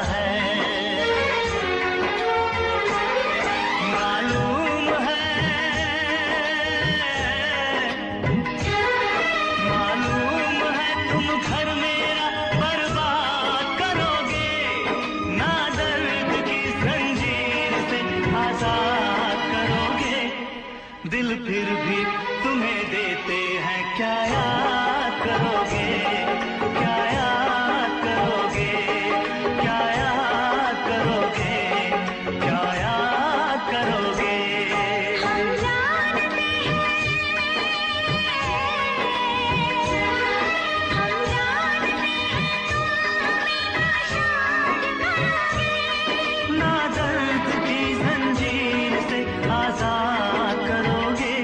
है। मालूम है तुम घर मेरा बर्बाद करोगे, ना दर्द की जंजीर से आजाद करोगे। दिल फिर भी तुम्हें देते हैं, क्या याद करोगे, क्या याद करोगे, क्या याद करोगे, क्या याद करोगे। हम जानते हैं, हम जानते हैं ना दर्द की जंजीर से आजाद करोगे।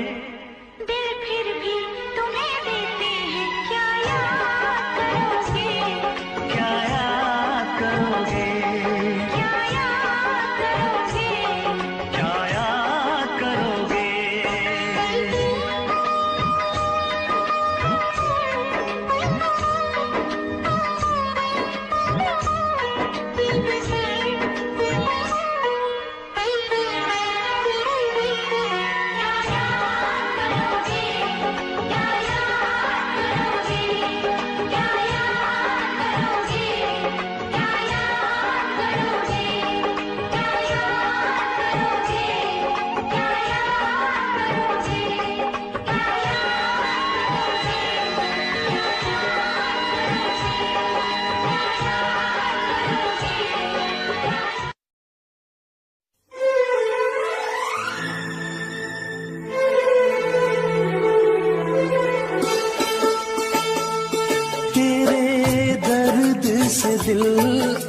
दिल फिर भी तुम्हें देते हैं, क्या याद करोगे, क्या याद करोगे, क्या याद करोगे। क्या याद करोगे। तेरे दर्द से दिल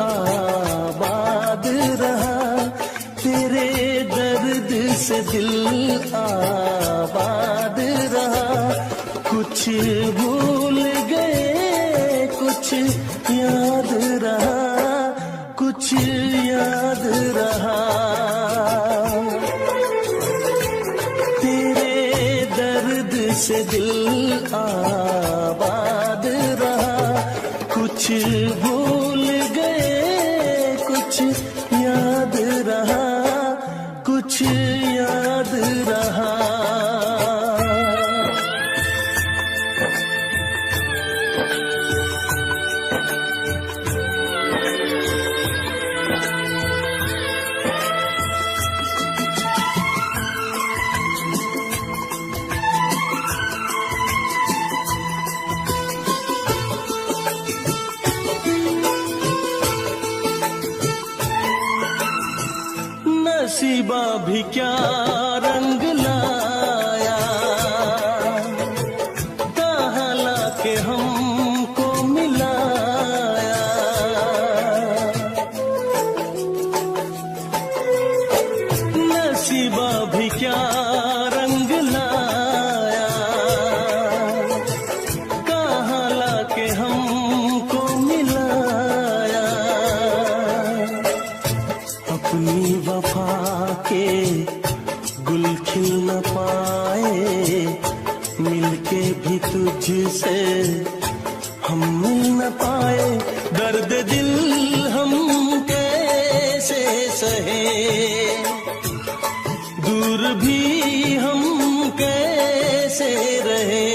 आबाद रहा, तेरे दर्द से दिल आबाद रहा। कुछ भूल गए, कुछ याद रहा, कुछ याद रहा। तेरे दर्द से दिल आबाद रहा। कुछ भूल गए, कुछ याद रहा, कुछ याद रहा। नसीबा भी क्या रंग लाया, कहाँ लाके हमको मिलाया। नसीबा भी क्या रंग लाया, कहाँ लाके हमको मिलाया। अपनी वफा के गुल खिल न पाए, मिलके भी तुझसे हम मिल न पाए। दर्द दिल हम कैसे सहे, दूर भी हम कैसे रहे।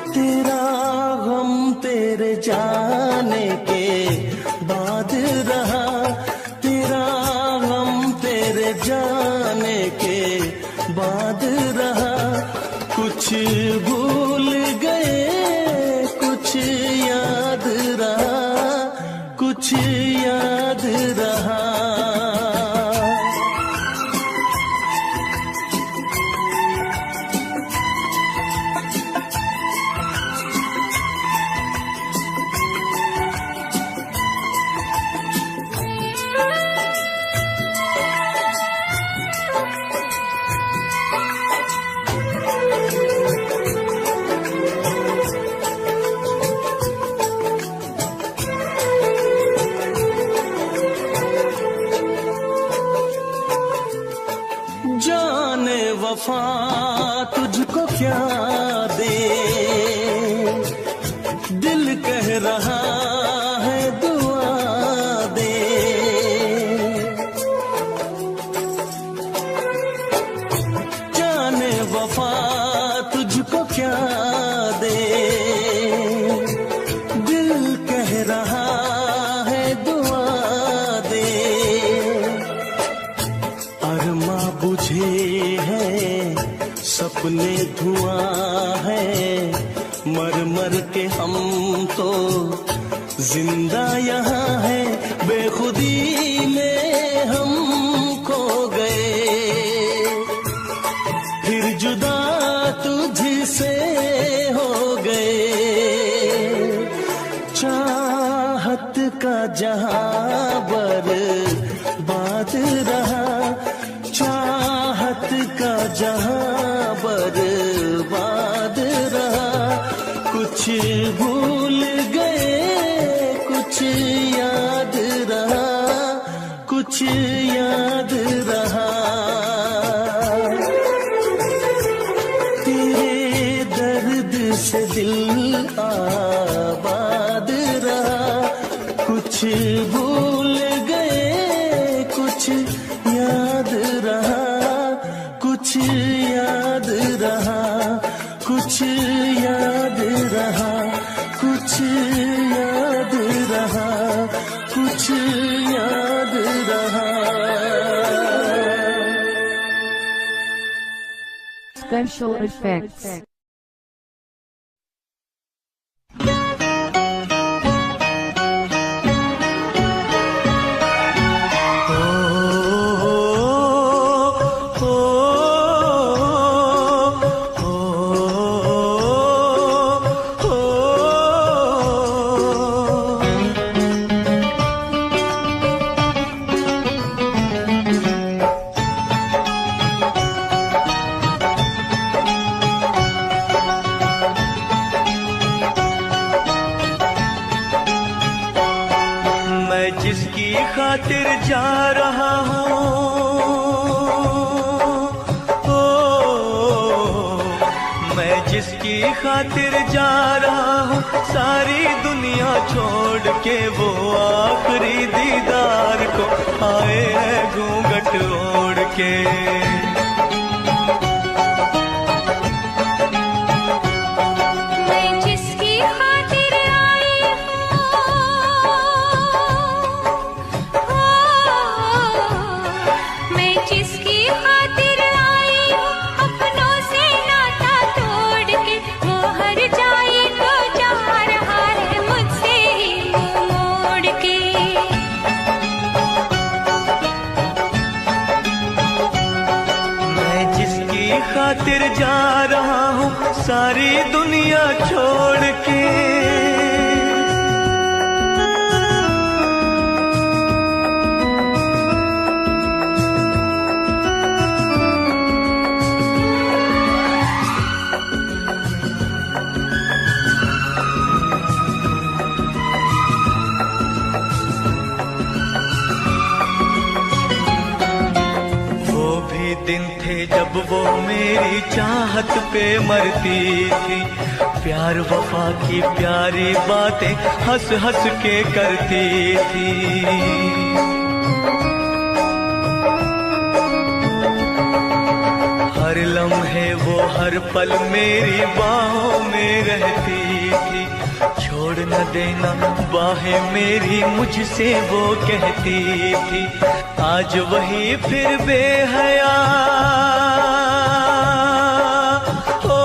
तेरा गम तेरे जाने के बाद रहा, तेरा गम तेरे जाने के बाद रहा। कुछ भूल गए, कुछ याद रहा, कुछ याद रहा। वफा तुझको क्या दे, दिल कह रहा है दुआ करके हम तो जिंदा यहाँ है, बेखुदी में हम खो गए, फिर जुदा तुझसे हो गए। चाहत का जहां बर्बाद रहा, चाहत का जहां बर्बाद रहा। कुछ भूल गए, कुछ याद रहा, कुछ याद रहा। तेरे दर्द से दिल आबाद रहा। कुछ भूल गए, कुछ याद रहा, कुछ याद रहा, कुछ याद रहा, कुछ याद रहा, कुछ याद रहा। Special effects. जिसकी खातिर जा रहा हूँ, मैं जिसकी खातिर जा रहा हूँ, सारी दुनिया छोड़ के वो आखिरी दीदार को आए हैं घूंघट ओढ़ के। खातिर जा रहा हूँ, सारी दुनिया छोड़ के। दिन थे जब वो मेरी चाहत पे मरती थी, प्यार वफा की प्यारी बातें हंस हंस के करती थी। हर लम्हे वो हर पल मेरी बाहों में रहती थी, छोड़ न देना बाहें मेरी मुझसे वो कहती थी। आज वही फिर बेहया हो,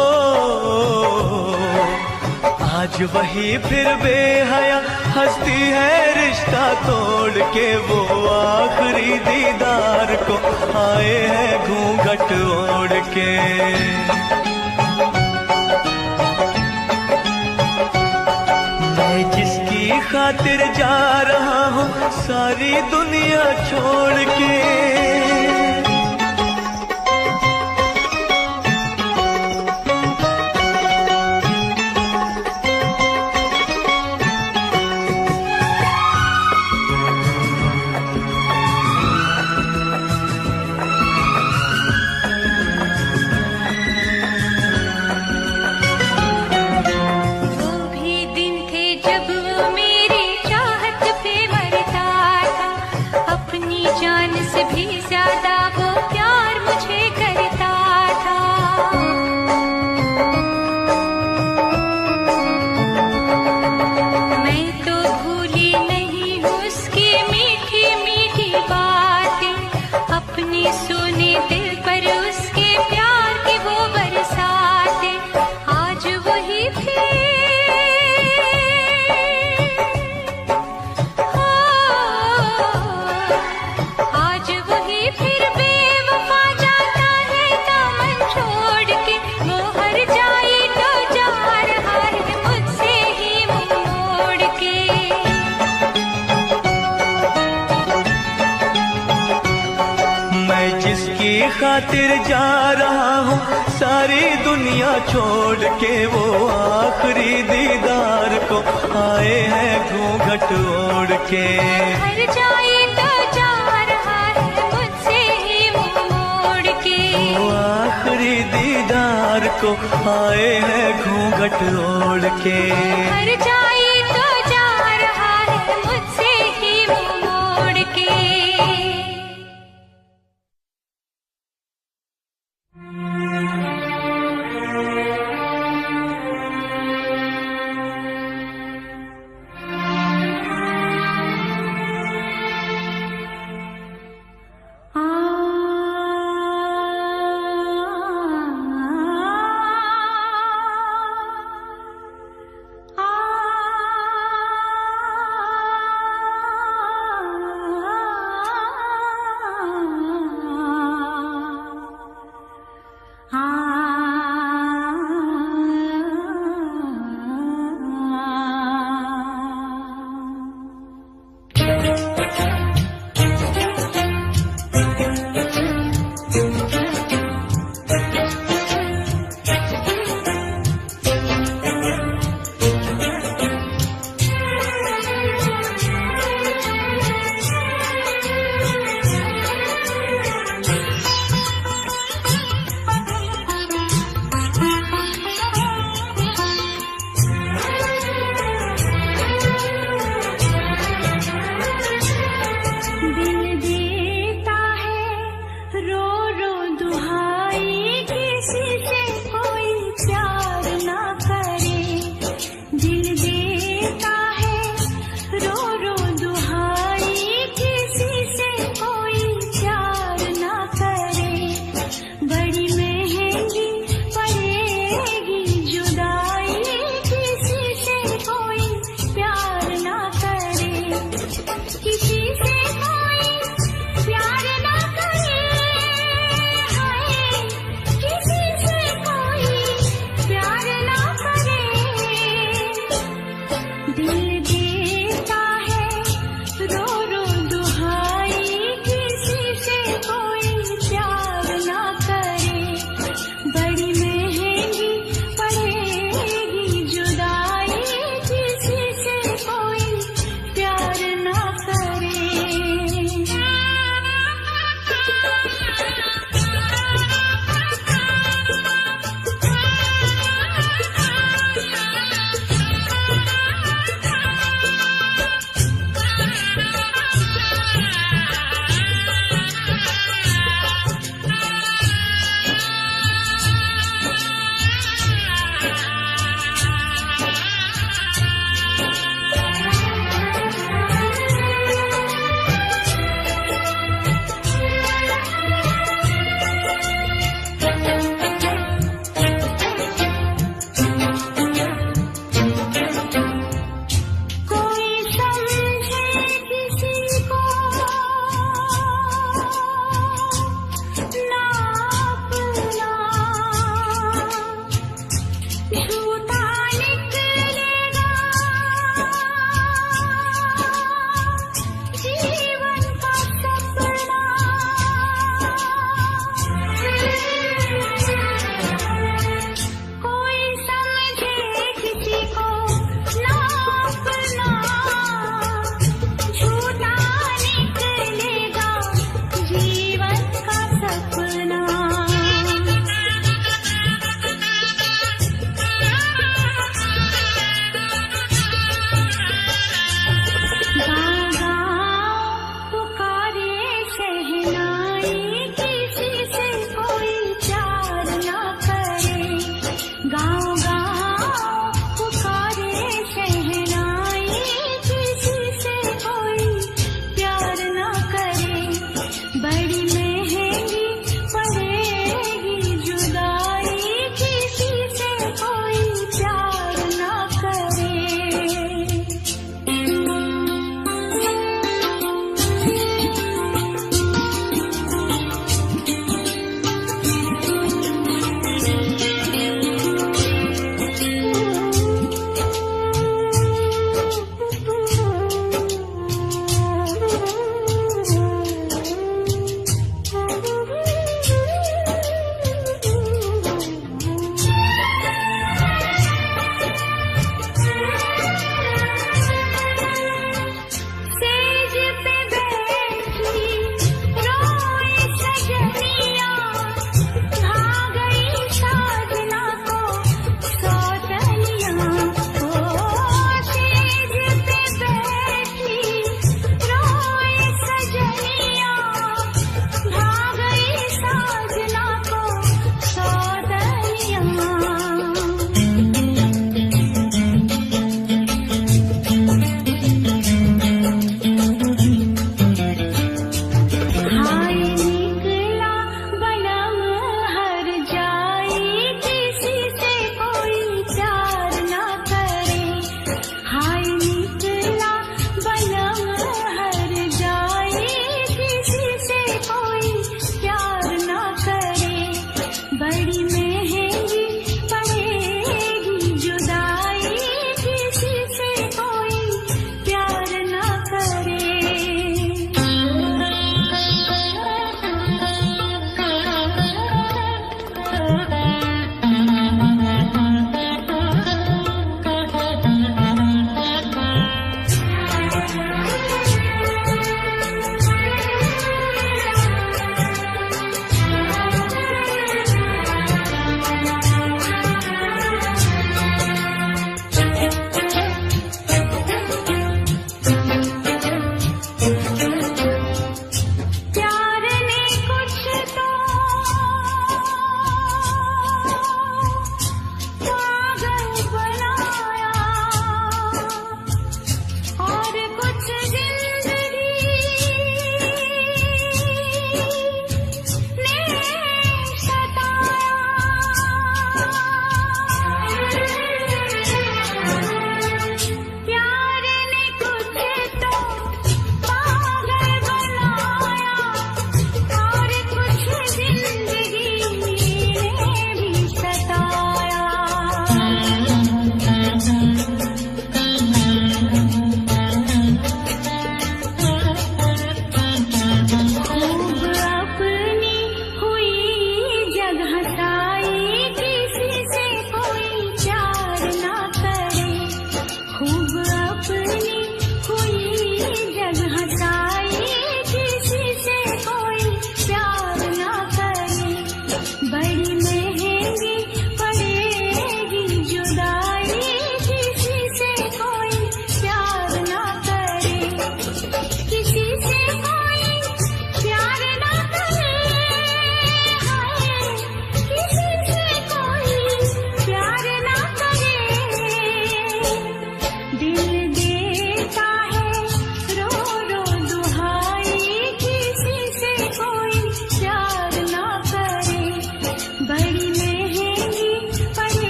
आज वही फिर बेहया हंसती है रिश्ता तोड़ के। वो आखिरी दीदार को आए हैं घूंघट ओढ़ के। जिसकी खातिर जा रहा हूँ, सारी दुनिया छोड़ के। जान से भी ज्यादा की खातिर जा रहा हूँ सारी दुनिया छोड़ के, वो आखिरी दीदार को आए हैं घूंघट ओढ़ के। हर जाए तो जा रहा है मुझसे ही मुंह मोड़ के, वो आखिरी दीदार को आए हैं घूंघट ओढ़ के। हर जाए तो जा रहा है मुझसे ही मुंह मोड़ के। आ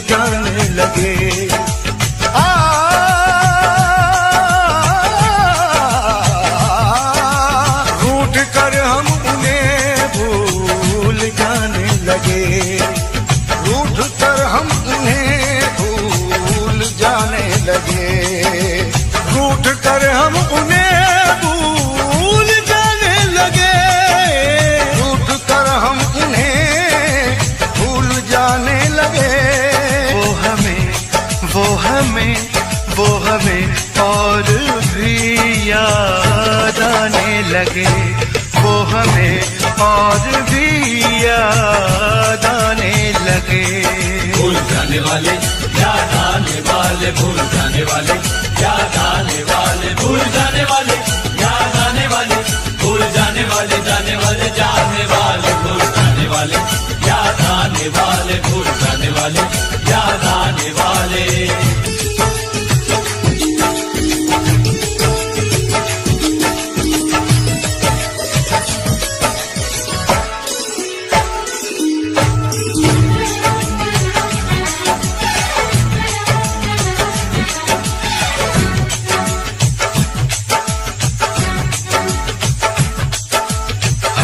जाने लगे। रूठ कर हम उन्हें भूल जाने लगे, रूठ कर हम उन्हें भूल जाने लगे, रूठ कर हम उन्हें भूल जाने लगे, रूठ कर हम उन्हें भूल जाने लगे। वो हमें और भी याद आने लगे, वो हमें और भी याद आने लगे। भूल जाने वाले याद आने वाले, भूल जाने वाले याद आने वाले, भूल जाने वाले याद आने वाले, भूल जाने वाले जाने वाले जाने वाले, भूल जाने वाले याद आने वाले, भूल जाने वाले याद आने वाले।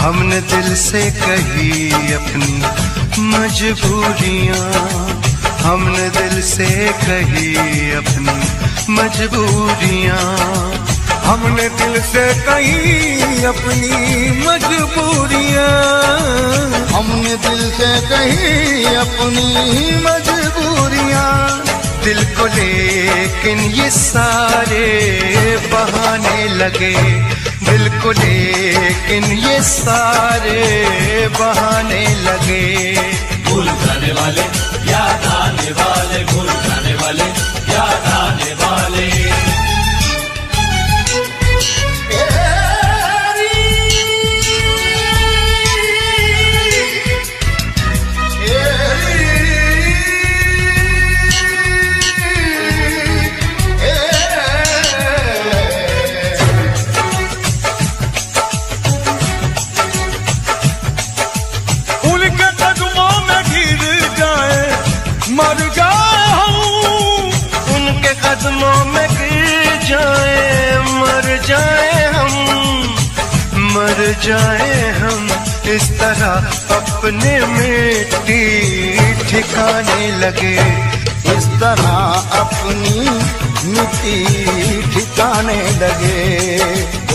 हमने दिल से कही अपनी मजबूरियां, हमने दिल से कही अपनी मजबूरियां, हमने दिल से कही अपनी मजबूरियां, हमने दिल से कही अपनी मजबूरियां। दिल को लेकिन ये सारे बहाने लगे, दिल को लेकिन ये सारे बहाने लगे। भूल जाने वाले याद आने वाले, भूल जाने वाले याद आने वाले। मर जाए हम उनके कदमों में गिर जाए, मर जाए हम, मर जाए हम, इस तरह अपने मिट्टी ठिकाने लगे, इस तरह अपनी मिट्टी ठिकाने लगे।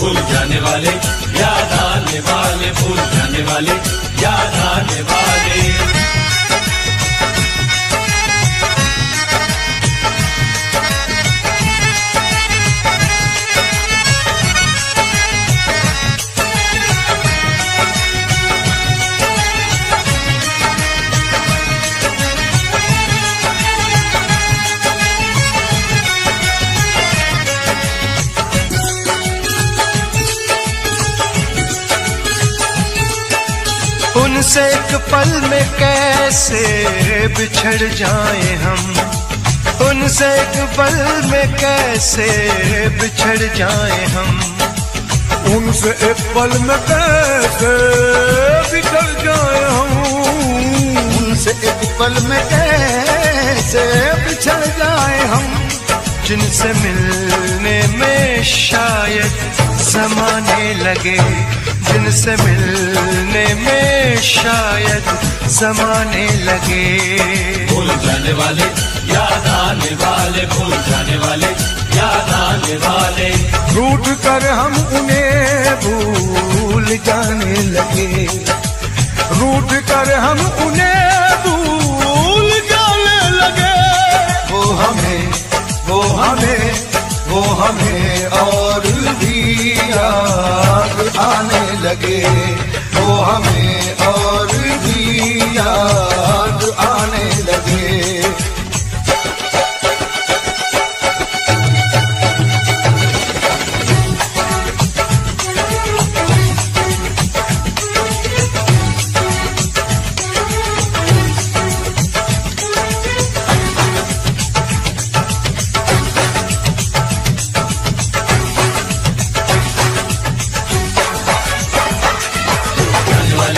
भूल जाने वाले याद आने वाले, भूल जाने वाले याद आने वाले। उनसे एक पल में कैसे बिछड़ जाए हम, उनसे एक पल में कैसे बिछड़ जाए हम, उनसे एक पल में कैसे बिछड़ जाए हम, उनसे एक पल में कैसे बिछड़ जाए हम। जिनसे मिलने में शायद ज़माने लगे, जिनसे मिलने में शायद ज़माने लगे। भूल जाने वाले याद आने वाले, भूल जाने वाले याद आने वाले। रूठ कर हम उन्हें भूल जाने लगे, रूठ कर हम उन्हें भूल जाने लगे। वो हमें और भी याद आने लगे, वो हमें और भी याद आने लगे। वाले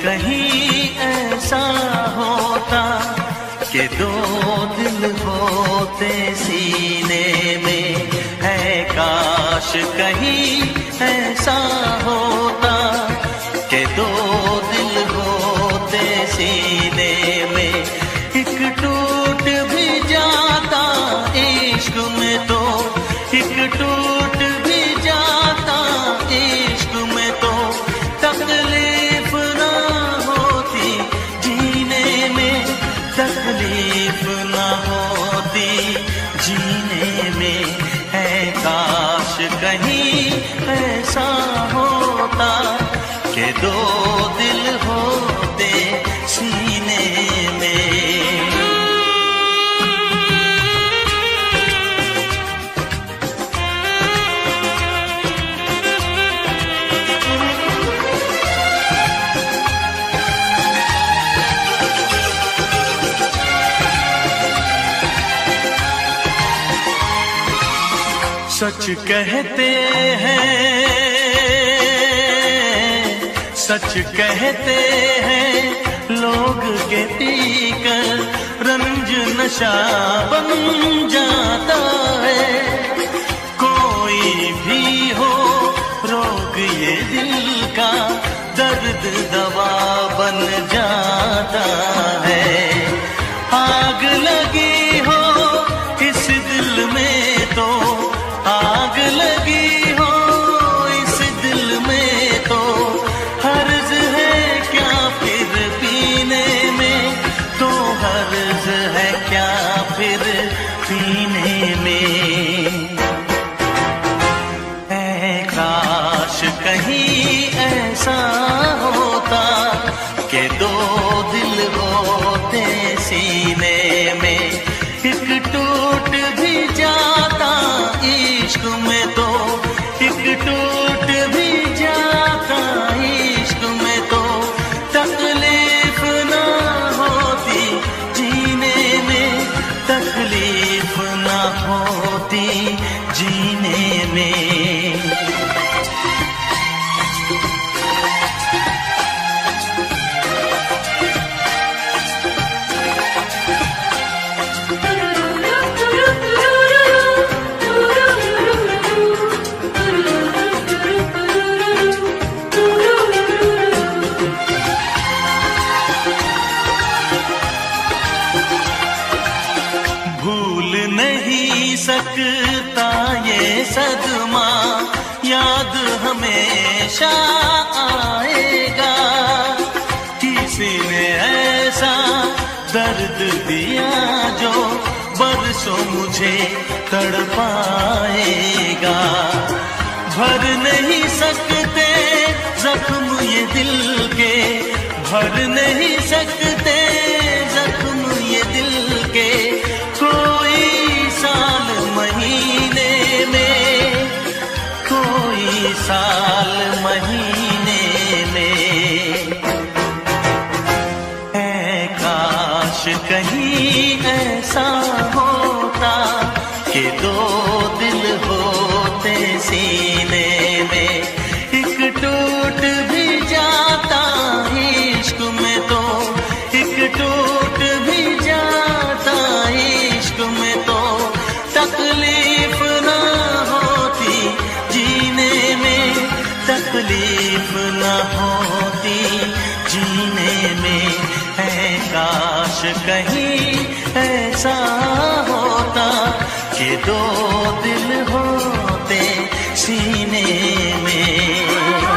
कहीं ऐसा होता कि दो दिल होते सीने में, है काश कहीं ऐसा होता कि दो दिल होते सीने में। एक टूट भी जाता इश्क में तो, एक टूट भी जाता इश्क में तो, तकलीफ ना होती जीने में, तकलीफ ना होती जीने में। है काश कहीं ऐसा होता कि दो दिल होते सीने में। सच कहते हैं, सच कहते हैं लोग के पीकर रंज नशा बन जाता है। कोई भी हो रोग ये दिल का, दर्द दवा बन जाता है। आग लगी हो इस दिल में तो, आग लगी हो इस दिल में तो, हर्ज है क्या फिर पीने में, तो हर्ज है क्या फिर पीने में। है काश कहीं ऐसा होता कि दो दिल होते सीने में। एक टूट भी जाता इश्क में तो, एक टूट भी जाता इश्क में तो, तकलीफ ना होती जीने में, तकलीफ ना होती जीने में। भूल नहीं सकता ये सदमा, याद हमेशा आएगा। किसी ने ऐसा दर्द दिया जो बरसों मुझे तड़पाएगा। भर नहीं सकते जख्म ये दिल के, भर नहीं सकते जख्म ये दिल के, कोई साल महीने में, कोई साल महीने में। है काश कहीं ऐसा होता कि दो दिल होते सीने में। एक टूट भी जाता इश्क में तो, एक टूट भी जाता इश्क में तो, तकलीफ ना होती जीने में, तकलीफ ना होती जीने में। है काश कहीं ऐसा होता कि दो दिल होते सीने में। आ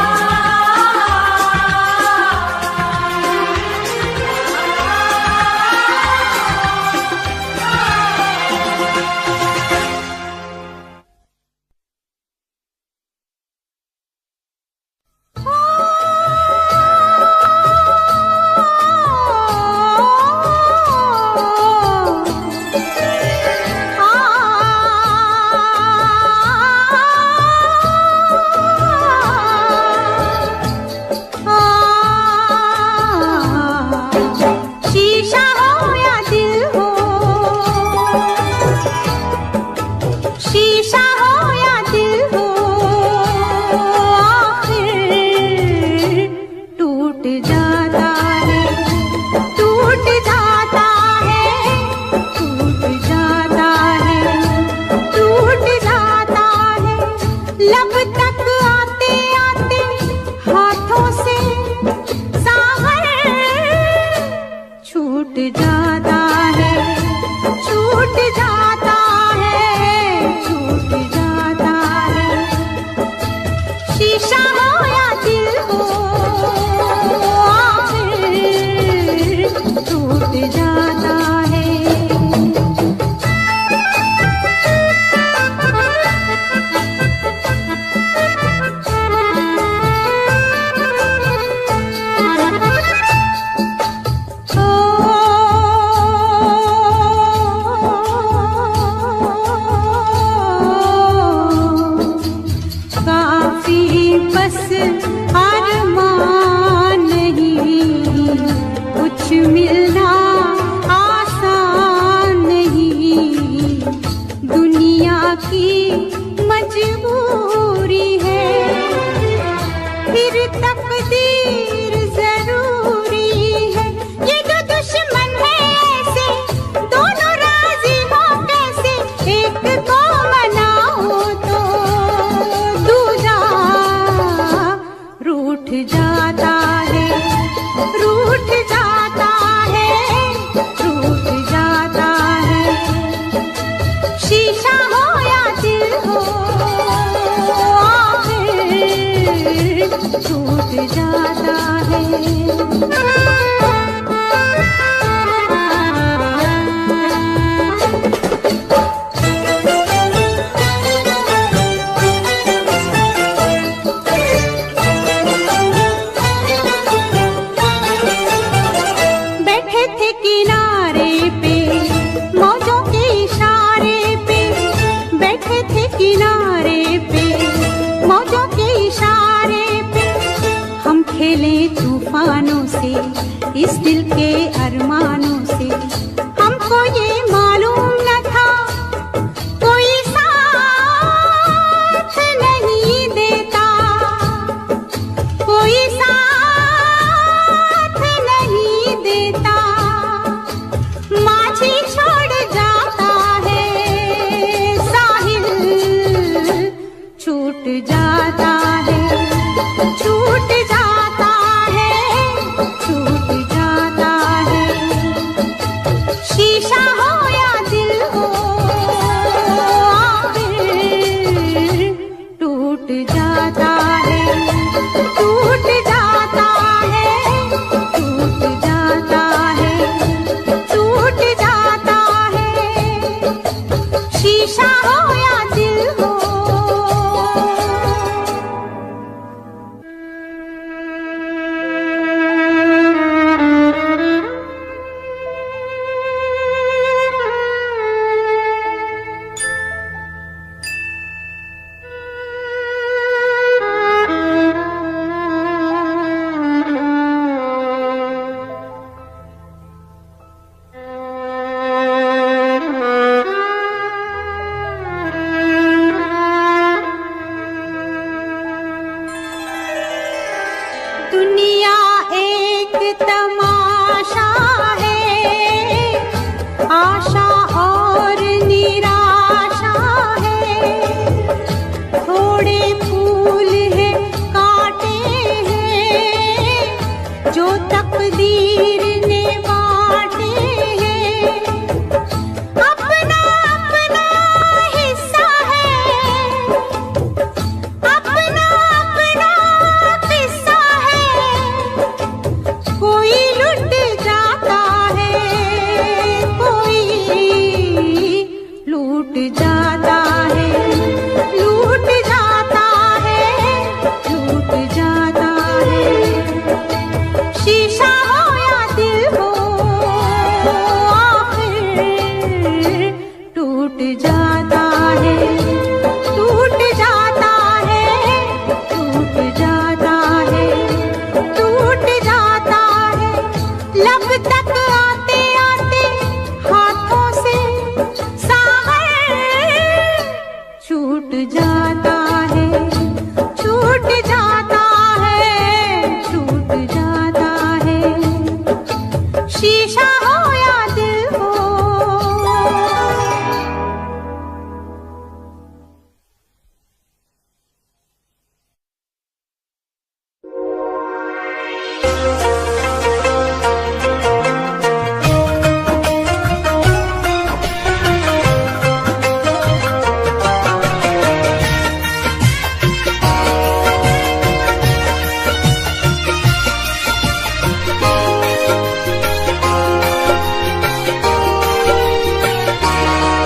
इस दिल के अरमानों से हमको ये मालूम न था कोई साथ नहीं देता, कोई साथ नहीं देता। माझी छोड़ जाता है साहिल, छूट जाता है, छूट जाता है, छूट जाता है। शीशा हो या दिल हो आखिर टूट जाता है, टूट जाता है, टूट जाता है, टूट जाता है। शीशा हो या दिल हो। दुनिया एक तमाशा है, आशा और निराशा है। थोड़े फूल है, कांटे हैं, जो तकदीर ने बांटे हैं। अपना अपना हिस्सा है, अपना अपना किस्सा है। कोई लुट जाता है, कोई लूट जाता है, लूट जाता है, लूट जाता है। शीशा हो या दिल हो आखिर टूट जाता है, टूट जाता है, टूट जाता है, टूट जाता है। लब तक आते आते हाथों से सागर छूट जाता है, छूट जाता है, छूट जाता है। शीशा हो या दिल हो।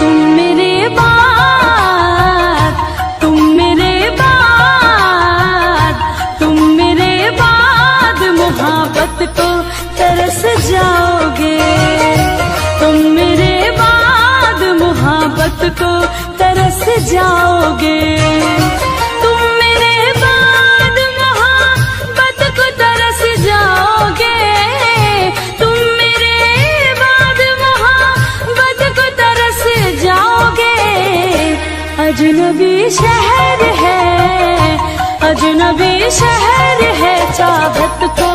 तुम मेरे बाद, तुम मेरे बाद, तुम मेरे बाद मोहब्बत को तरस जाओगे। तुम मेरे बाद मोहब्बत को तरस जाओगे। तुम मेरे बाद मोहब्बत को तरस जाओगे। तुम मेरे बाद मोहब्बत को तरस जाओगे। अजनबी शहर है, अजनबी शहर है, चाहत को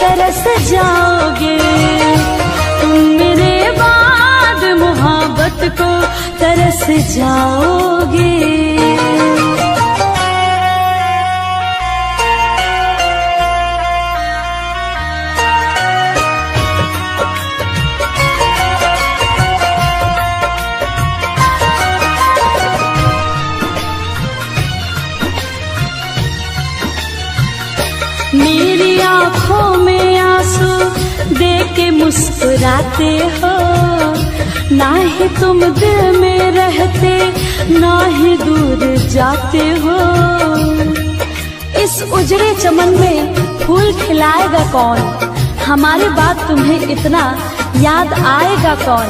तरस जाओगे। तुम मेरे बाद मोहब्बत को तरस जाओगे। मेरी आँखों में आंसू देख के मुस्कुराते हो। ना ही तुम दिल में रहते, ना ही दूर जाते हो। इस उजड़े चमन में फूल खिलाएगा कौन? हमारी बात तुम्हें इतना याद आएगा कौन?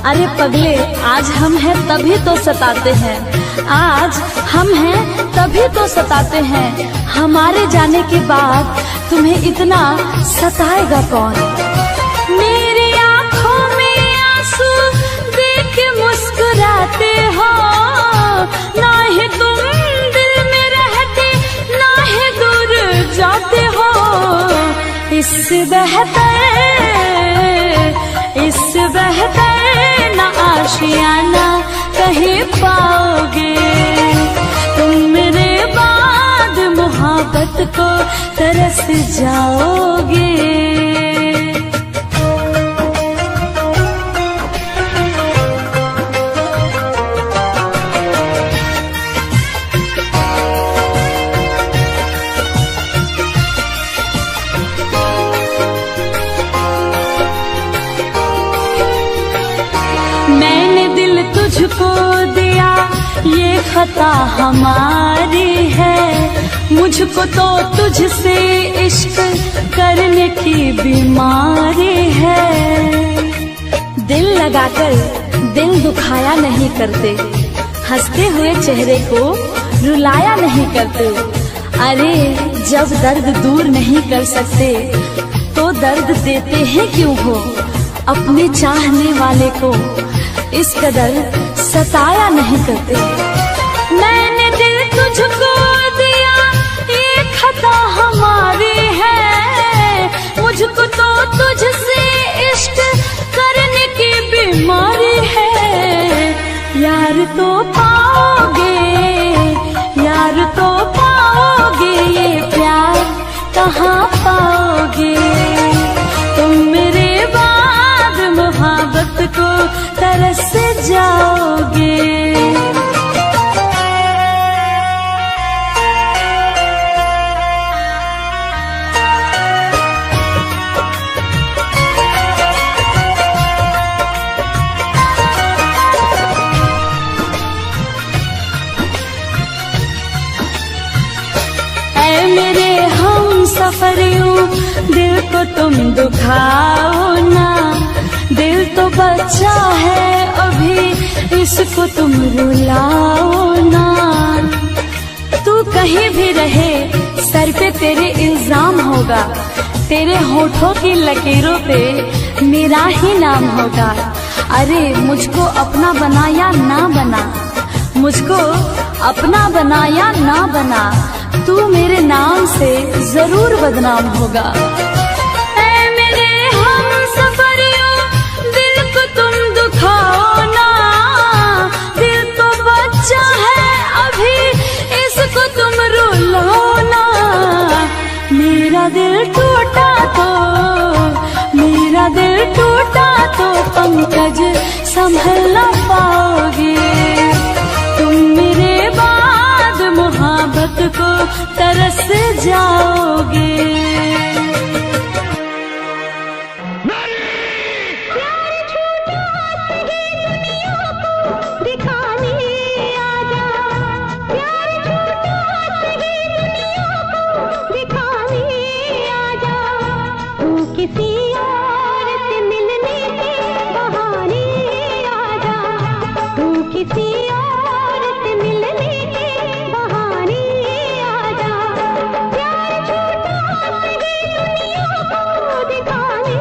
अरे पगले, आज हम हैं तभी तो सताते हैं, आज हम हैं तभी तो सताते हैं। हमारे जाने के बाद तुम्हें इतना सताएगा कौन? इससे बेहतर न आशियाना कहीं पाओगे। तुम मेरे बाद मोहब्बत को तरस जाओगे। मैंने दिल तुझको दिया ये खता हमारी है। मुझको तो तुझसे इश्क करने की बीमारी है। दिल लगाकर दिल दुखाया नहीं करते, हंसते हुए चेहरे को रुलाया नहीं करते। अरे जब दर्द दूर नहीं कर सकते तो दर्द देते हैं क्यों हो। अपने चाहने वाले को इस कदर सताया नहीं करते। मैंने दिल तुझको दिया ये खता हमारी है। मुझको तो तुझसे इश्क करने की बीमारी है। यार तो पाओगे, यार तो पाओगे, ये प्यार कहाँ पाओगे। तुम मेरे बाद मोहब्बत को तरस जाओगे। ऐ मेरे हम सफरियों दिल को तुम दुखाओ ना। दिल तो बच्चा है अभी, इसको तुम रुलाओ ना। तू कहीं भी रहे सर पे तेरे इल्जाम होगा। तेरे होठों की लकीरों पे मेरा ही नाम होगा। अरे मुझको अपना बना या ना बना, मुझको अपना बना या ना बना, तू मेरे नाम से जरूर बदनाम होगा। ऐ मेरे हम सफरियों दिल को तुम दुखाओ ना। दिल तो बच्चा है अभी, इसको तुम रुलाओ ना। मेरा दिल टूटा तो, मेरा दिल टूटा तो पंकज संभल ना पाओगे। तुम मेरे बाद मोहब्बत को तरस जाओगे। किसी और से मिलने के बहाने आजा। तू किसी और से मिलने के बहाने आजा। प्यार छूटा सही दुनिया को दिखाने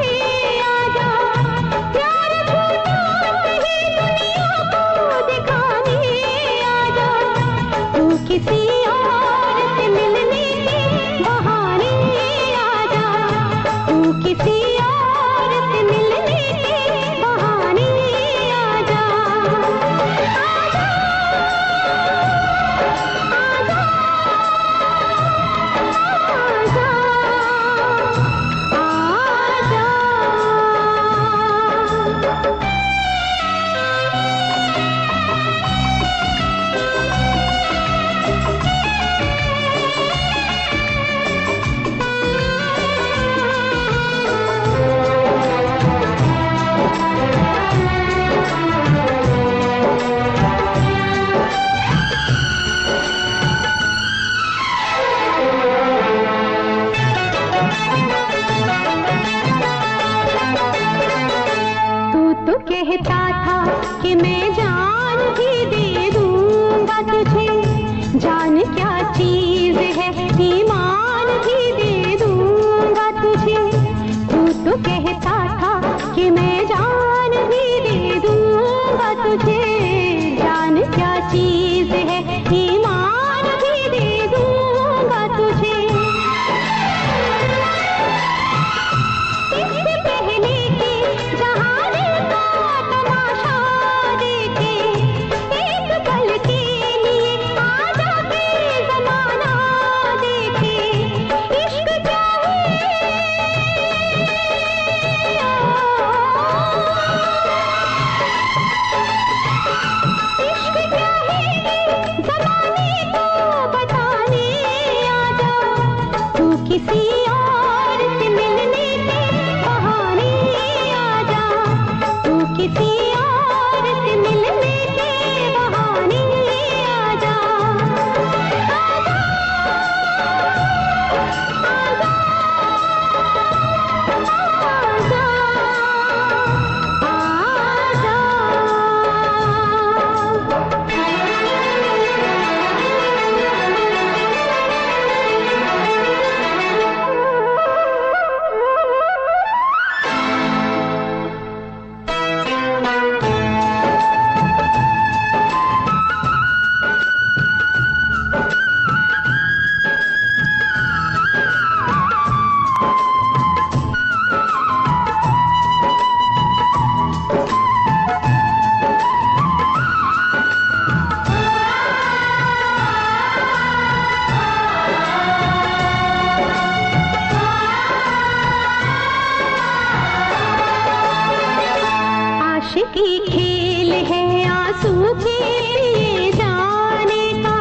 की खेल है आंसू के पिए जाने का,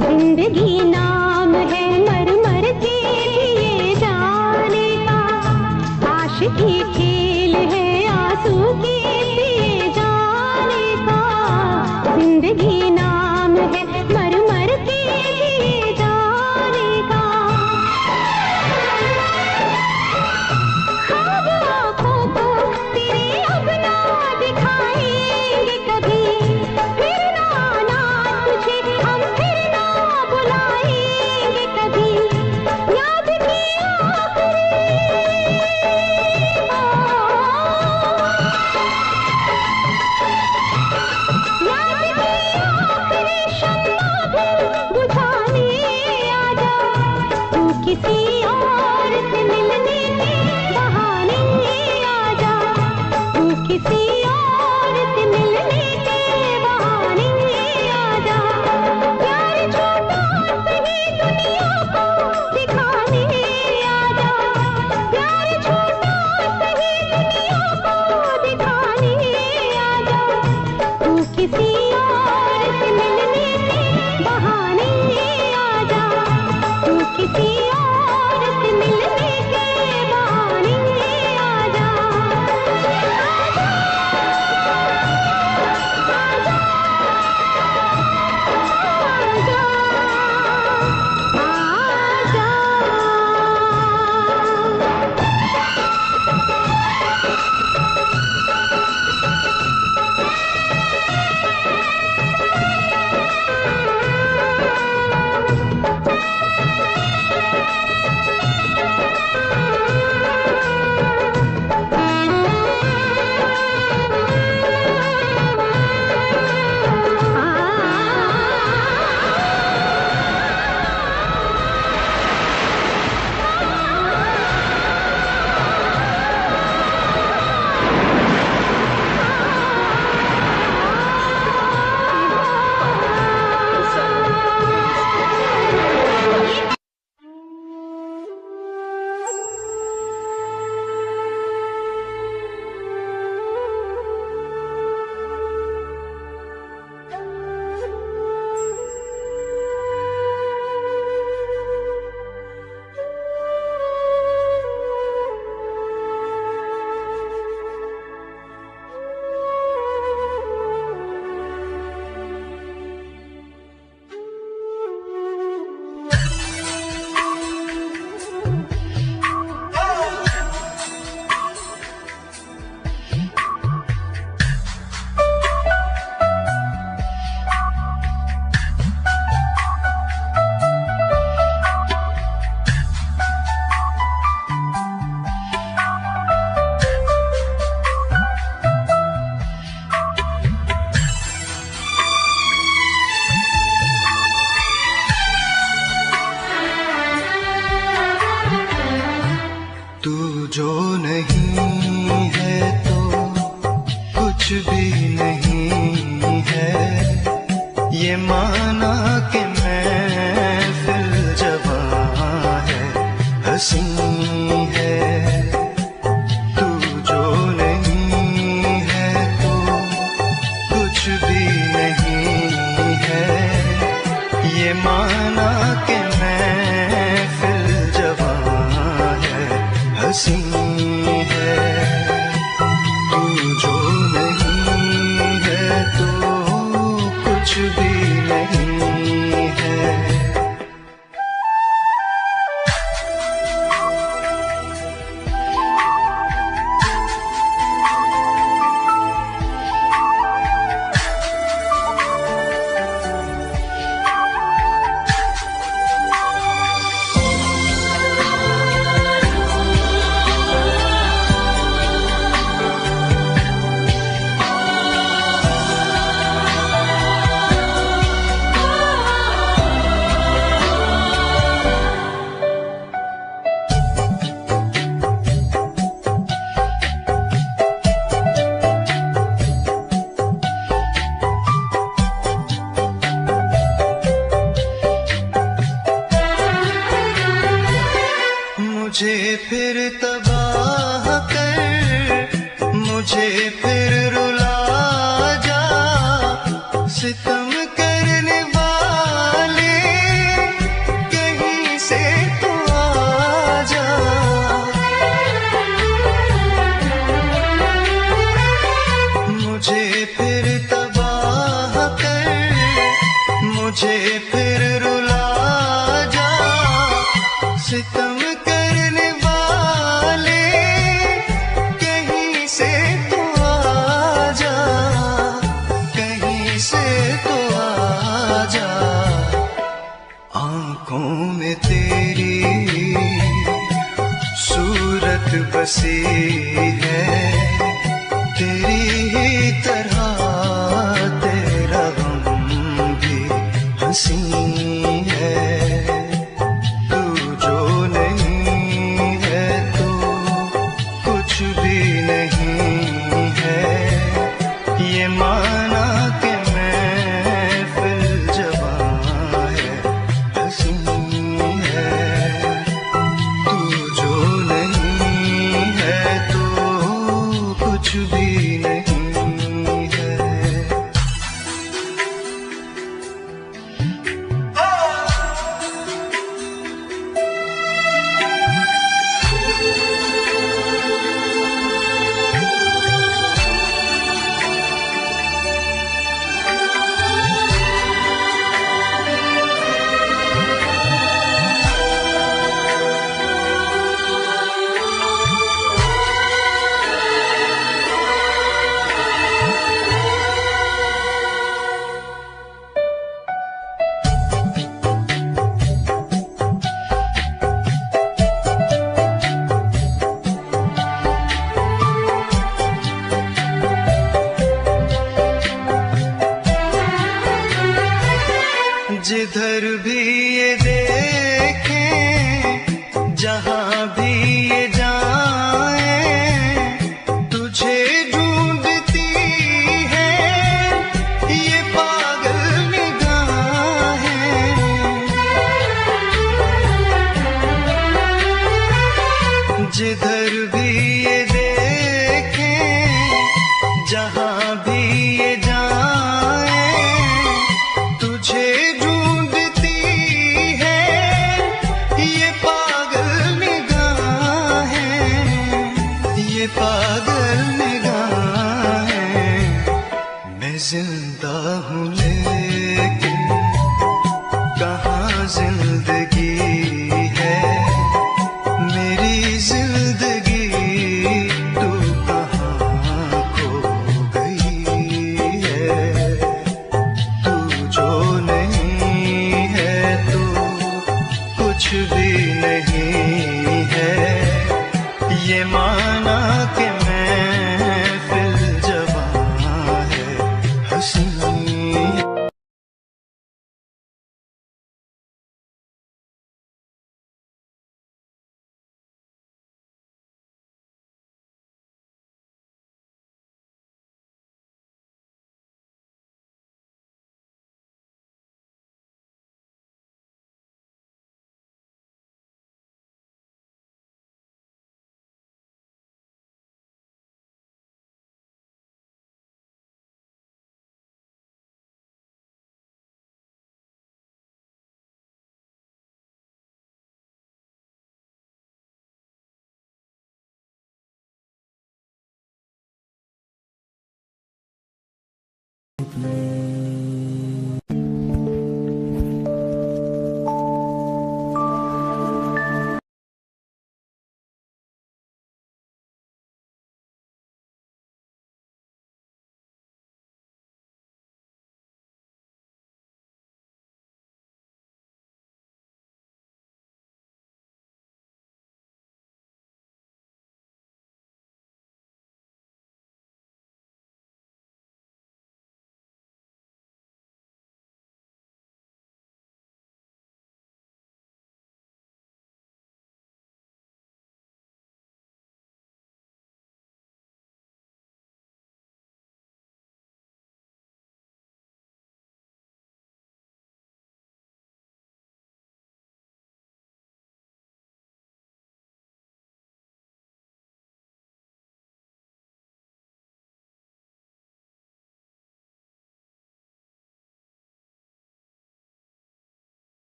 जिंदगी नाम है मर मर के पिए जाने का। आशिकी खेल है आंसू के पिए जाने का, जिंदगी नाम है मर मर के पिए जाने का। ख्वाब आँखों को तेरे अब ना दिखाएंगे कभी, फिर ना आना तुझे हम फिर ना बुलाएंगे कभी। याद की आखिरी शम्मा भी बुझाने आजा, तू किसी और से मिलने के बहाने आजा, तू किसी और से मिलने के बहाने आजा। प्यार झूठा सही दुनिया को दिखाने आजा, प्यार झूठा सही दुनिया को दिखाने आजा, तू किसी और से मिलने के बहाने आजा, तू किसी और से मिलने के बहाने आजा। तू जो नहीं है तो कुछ भी नहीं है, ये माना कि महफिल जवां है, हंसी है। तू जो नहीं है तो कुछ भी नहीं है, ये माना कि महफिल जवां है, हंसी है। तू जो नहीं है तो कुछ भी नहीं हंसी है तेरी ही तरह, तेरा गम भी हंसी है। तू जो नहीं है तो कुछ भी नहीं है, ये माना कि महफिल जवां है, हंसी है। तू जो नहीं है तो कुछ भी नहीं है। जिधर भी ये देखें, जहां भी ये जाएं, तुझे ढूंढती है ये पागल निगाहें। जिधर भी ये देखें, जहां भी ये जाएं, तुझे पागल निगाहें। मैं जिंदा हूँ लेकिन कहाँ जिंदगी है, मेरी जिंदगी तू कहाँ खो गई है। तू जो नहीं है तो कुछ भी नहीं है, ये माना कि महफिल जवां है, हंसी।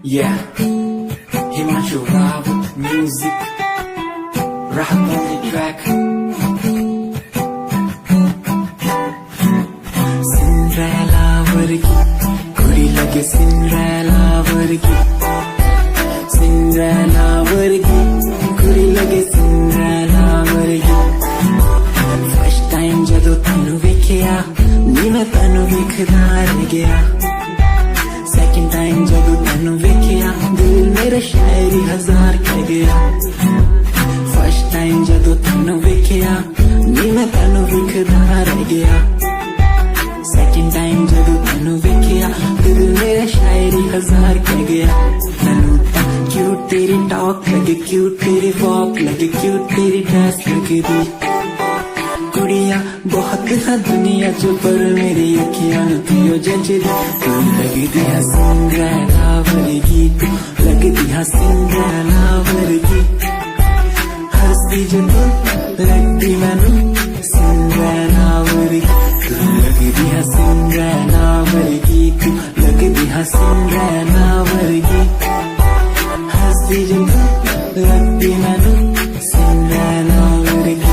Yeah, Himanshu Rav. Music, Rahman track. Cinderella वर्गी कुड़ी लगे Cinderella वर्गी, Cinderella वर्गी कुड़ी लगे Cinderella वर्गी. First time जदों तैनू वेखिया नी मैं तैनू वेखदा रह गया. Second time जदों तैनू वेखिया दिल मेरा शायरी हजार कह गया. First time जदों तैनू वेखिया नी मैं तैनू वेखदा रह गया. Second time जदों तैनू वेखिया दिल मेरा शायरी हजार कह गया. तैनू तां क्यूट तेरी टॉक लगे, क्यूट तेरी वॉक लगे, क्यूट तेरी ड्रेस लगे दी. कुड़िया बहुत है दुनिया जो पर मेरी अखियां पियो जजदी. तू लगदी है सिंड्रेला वर्गी, तू लगदी है सिंड्रेला वर्गी. हंसदी जो तू लगदी मैनू सिंड्रेला वर्गी. तू लगदी है सिंड्रेला वर्गी, तू लगदी है सिंड्रेला वर्गी. हंसदी जो तू लगदी मैनू Cinderella वर्गी.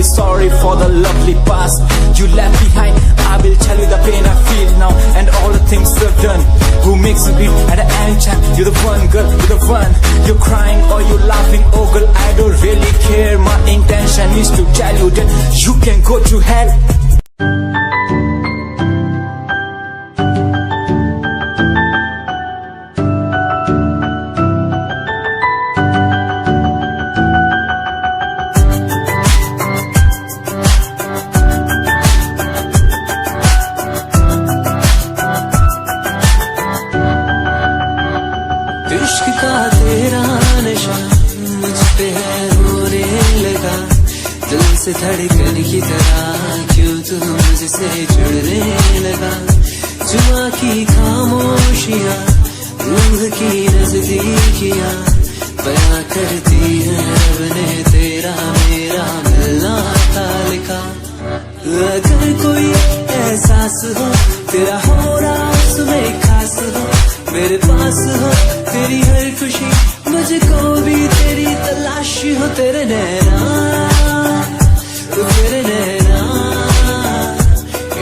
Sorry for the lovely past you left behind. I will tell you the pain I feel now and all the things you've done. Who makes me beat at any time? You're the one, girl, you're the one. You're crying or you're laughing, oh girl, I don't really care. My intention is to tell you that you can go to hell. इश्क का तेरा नशा मुझ पे है होने लगा. दिल से धड़कन की तरह क्यों तू मुझसे जुड़ने लगा. जुआ की खामोशियाँ, रूह की नजदीकियाँ, बयां करती है रब ने तेरा मेरा मिलना था लिखा। अगर कोई एहसास हो तेरा हो रहा उसमें खास हो, मेरे पास हो तेरी हर खुशी, मुझको भी तेरी तलाश हो। तेरे नैना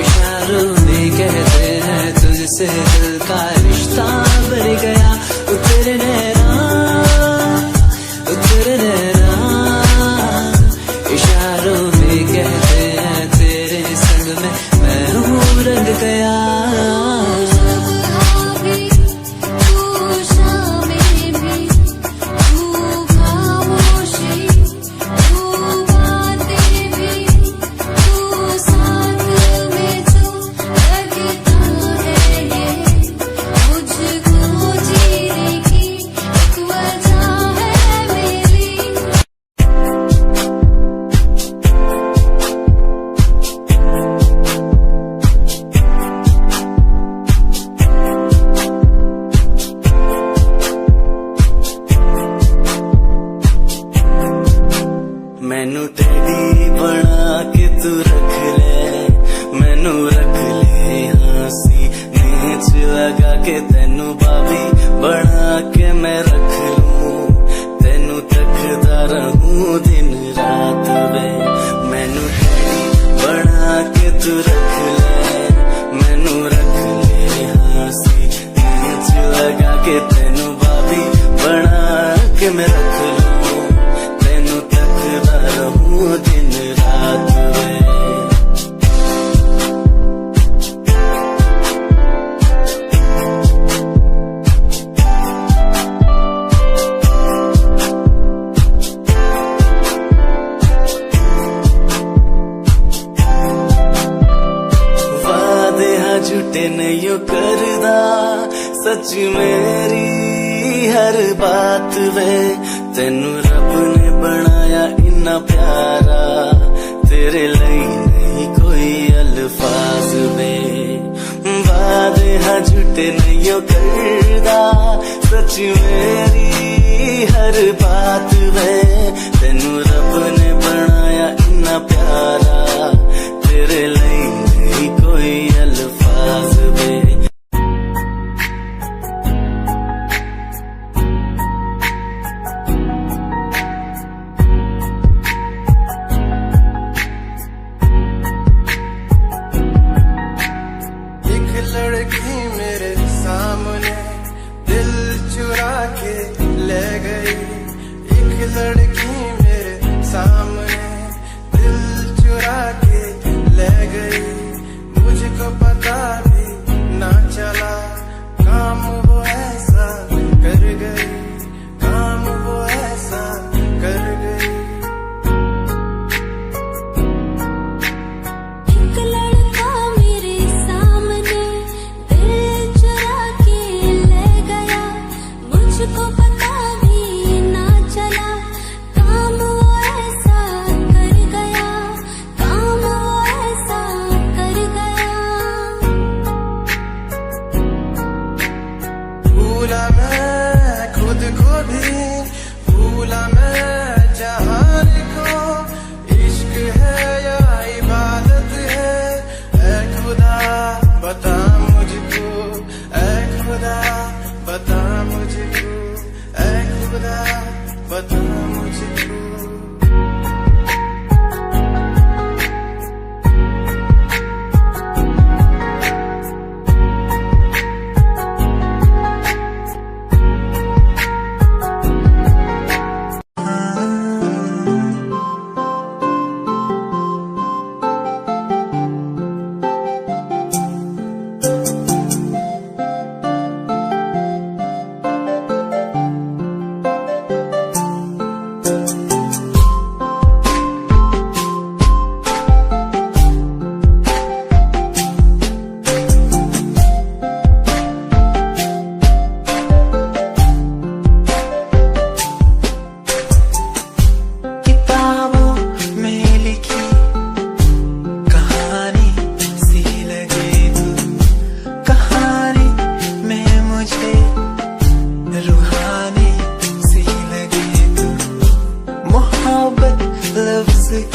इशारों में कहते हैं तुझसे दिल का रिश्ता बढ़ गया। तेरे नैना इशारों में कहते हैं तेरे संग में मैं हूँ रंग गया। मैनू टेडी बना के तू रख ले, मैनू रख ले हंसी नीच लगा के, तेनू बाबी बना के मैं रख लूं, तेनू तकदा रहूं दिन रात वे। मैनू टेडी बना के तू रख ले, मैनू रख ले हंसी नीच लगा के, तेनू बाबी बना के मैं रख लूं, रहूं दिन रात में। वादे हा झूठे नहीं करदा, सच मेरी हर बात वे। तेनू रब ने बनाया इन्ना प्यारा, तेरे लिए नहीं कोई अल्फाज वे। वादे हा झूठे नहीं करदा, सच मेरी हर बात वे। तेनू रब ने बनाया इन्ना प्यारा, तेरे लिए नहीं कोई अल्फाज वे। लड़की मेरे सामने दिल चुरा के ले गई, एक लड़की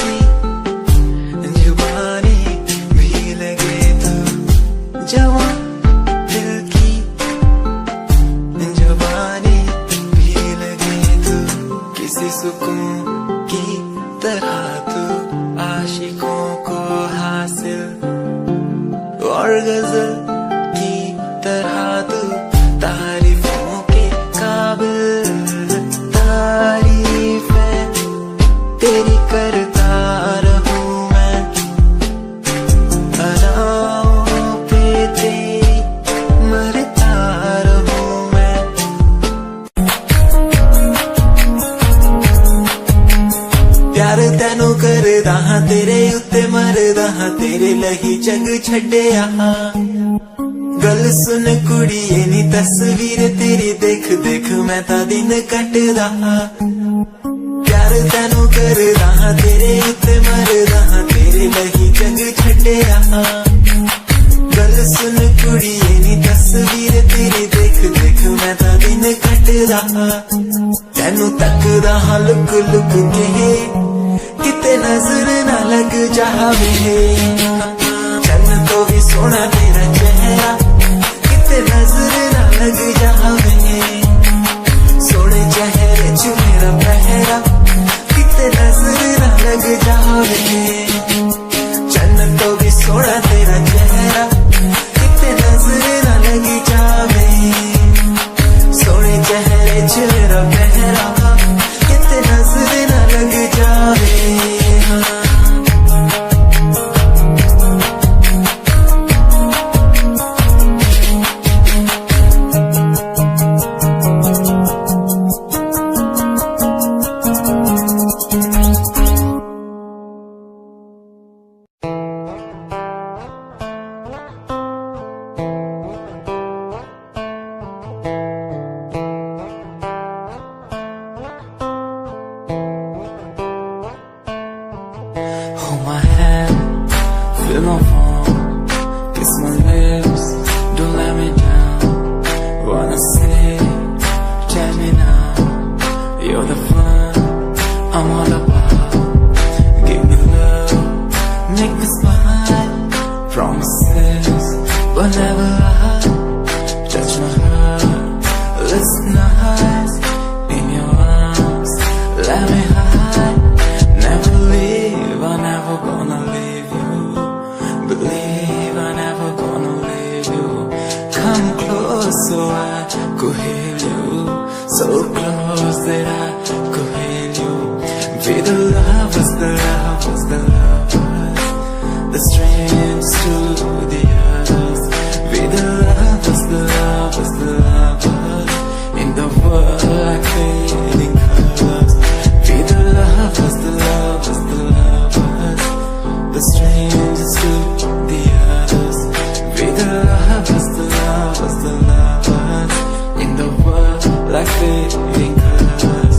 की जुबानी भी लगे तो जवान दिल की जुबानी भी लगे तो किसी सुकून की तरह तो आशिकों को हासिल और गजल की तरह तो तारीफों के काबिल तारीफें तेरी करता रहूं मैं अदाओं पे तेरी मरता रहूं मैं प्यार तैनू करदा हां तेरे उत्ते मरदा हां तेरे लही जग छड्डिया गल सुन कुड़िए नी तस्वीर तेरी देख देख मैं ता दिन कटदा प्यार तैनू करदा हां तेरे उत्ते मरदा हां तेरे लही जग छड्डिया गल सुन कुड़िए नी तस्वीर तेरी देख देख मैं ता दिन कटदा तैनू तकदा हां लुक लुक के किते नजर ना लग जावे चन्न तो भी सोना तेरा चेहरा किते नजर ना लग जावे सोने चेहरे च मेरा पहरा किते नजर ना लग जावे चन्न तो भी सोना तेरा चेहरा किते नजर ना लग जावे सोने चेहरे च मेरा पहरा किते नजर ना लग जावे Hold my hand, feel my palm, kiss my lips, don't let me down. Wanna say, tell me now, you're the fun I'm all about. Give me love, make me smile, promises, but never lie. Touch my heart, listen nice, in your arms, let me hide. Never leave, I'm never gonna leave you. Believe I'm never gonna leave you. Come close so I could heal you. So close that I could heal you. Be the lovers, the lovers, the lovers. The strangers to the others. Be the lovers, the lovers, the lovers. In the world like fading colors. Be the lovers, the lovers, the lovers. The strangers to the others. Be the lovers, the lovers, the lovers. In the world like fading colors.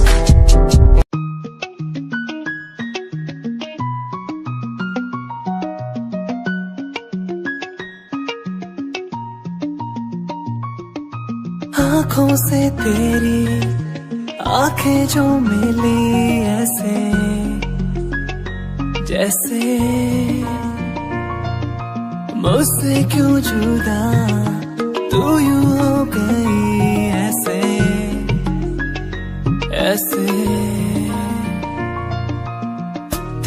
आँखों से तेरी आंखें जो मिली ऐसे जैसे मुझसे क्यों जुदा तू यूं हो गई ऐसे ऐसे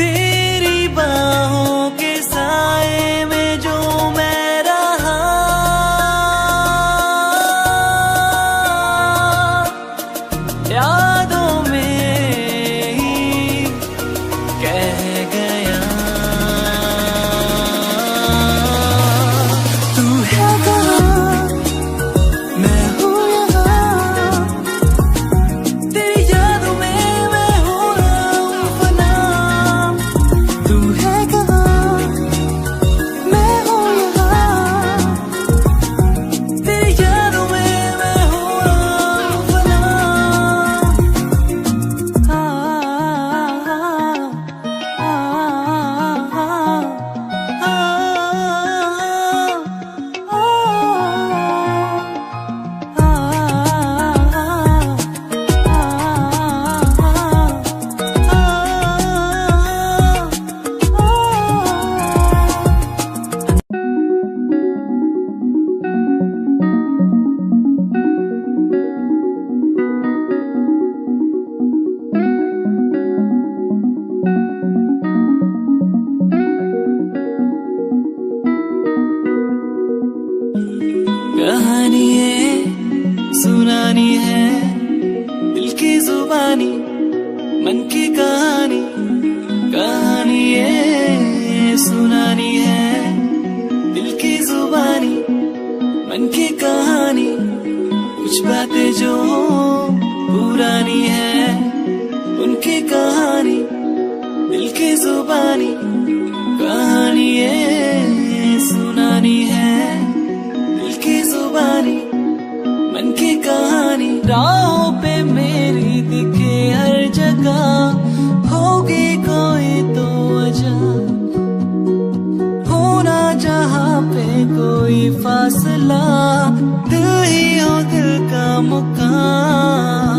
तेरी बाहों के साए में जो मैं रहा यादों में ही कह गया तू है कहाँ मैं हूँ यहाँ तेरी यादों में मैं हो रहा हूँ फना तू है कहाँ जुबानी मन की कहानी, कहानी ये सुनानी है। दिल की जुबानी मन की कहानी, कुछ बातें जो पुरानी है, उनकी कहानी दिल की जुबानी, कहानी ये सुनानी है। दिल की जुबानी मन की कहानी, राहों पे मेरी दिखे हर जगह, होगी कोई तो वजह, होना जहाँ पे कोई फासला, दिल ही हो दिल का मुकाम।